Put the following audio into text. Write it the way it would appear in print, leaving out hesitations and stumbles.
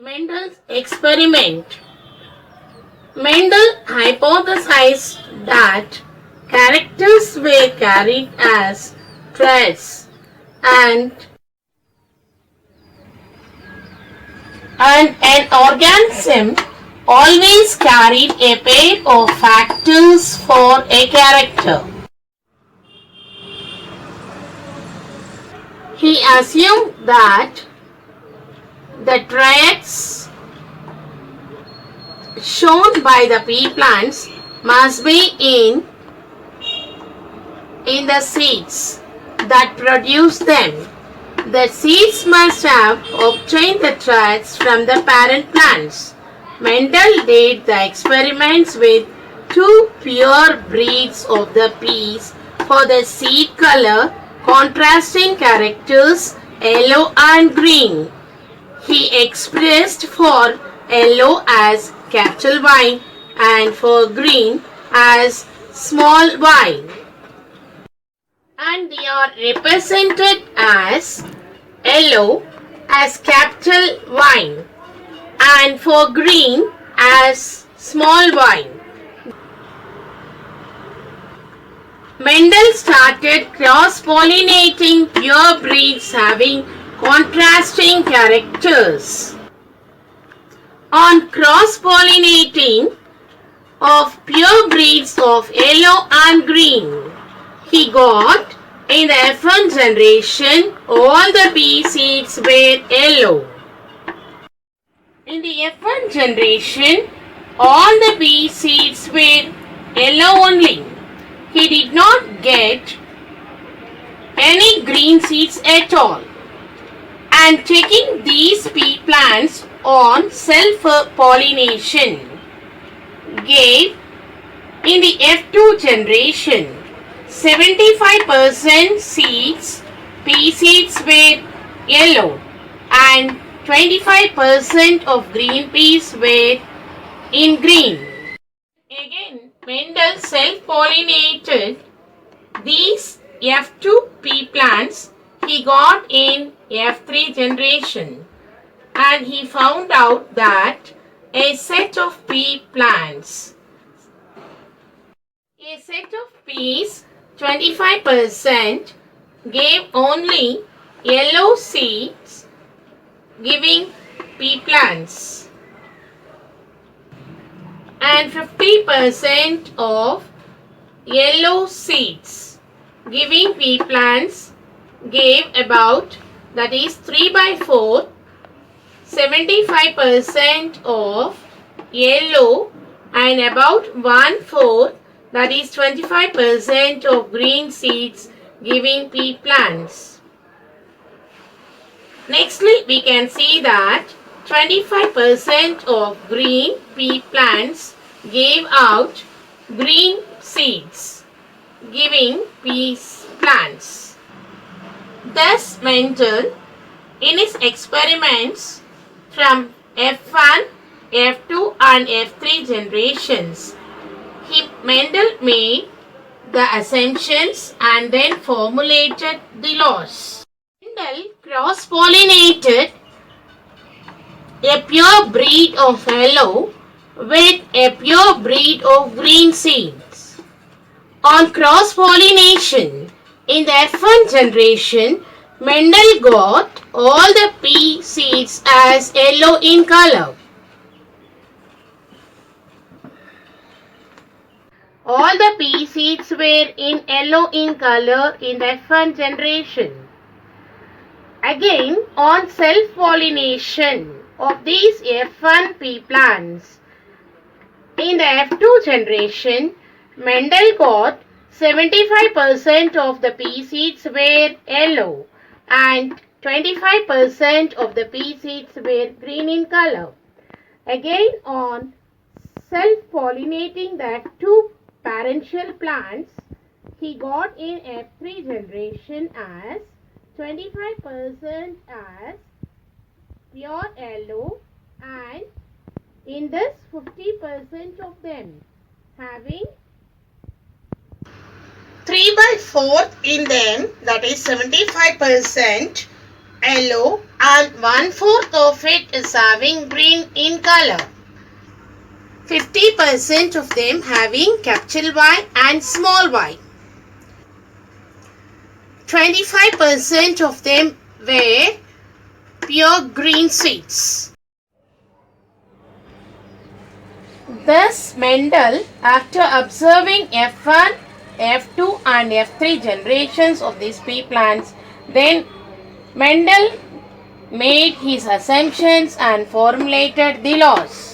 Mendel's experiment. Mendel hypothesized that characters were carried as threads and an organism always carried a pair of factors for a character. He assumed that the threads shown by the pea plants must be in the seeds that produce them. The seeds must have obtained the threads from the parent plants. Mendel did the experiments with two pure breeds of the peas for the seed color contrasting characters yellow and green. He expressed for yellow as capital Y and for green as small y. And they are represented as yellow as capital Y and for green as small y. Mendel started cross-pollinating pure breeds having contrasting characters. On cross-pollinating of pure breeds of yellow and green, he got in the F1 generation all the pea seeds were yellow. In the F1 generation, all the pea seeds were yellow only. He did not get any green seeds at all. And taking these pea plants on self-pollination gave in the F2 generation 75% seeds, pea seeds were yellow and 25% of green peas were in green. Again, Mendel self-pollinated these F2 pea plants he got in F3 generation, and he found out that a set of pea plants, a set of peas 25% gave only yellow seeds, giving pea plants, and 50% of yellow seeds giving pea plants gave about, that is 3 by 4, 75% of yellow and about 1/4, that is 25% of green seeds giving pea plants. Nextly, we can see that 25% of green pea plants gave out green seeds, giving peas plants. Thus, Mendel, in his experiments from F1, F2 and F3 generations, Mendel made the assumptions and then formulated the laws. Mendel cross-pollinated a pure breed of yellow with a pure breed of green seeds. On cross-pollination, in the F1 generation, Mendel got all the pea seeds as yellow in color. All the pea seeds were in yellow in color in the F1 generation. Again, on self-pollination of these F1 pea plants, in the F2 generation, Mendel got 75% of the pea seeds were yellow and 25% of the pea seeds were green in color. Again, on self-pollinating the two parental plants, he got in F3 generation as 25% as pure yellow and in this 50% of them having 3 by 4 in them, that is 75% yellow and 1/4 of it is having green in color. 50% of them having capital Y and small y. 25% of them were pure green seeds. Thus, Mendel, after observing F1, F2 and F3 generations of these pea plants, then Mendel made his assumptions and formulated the laws.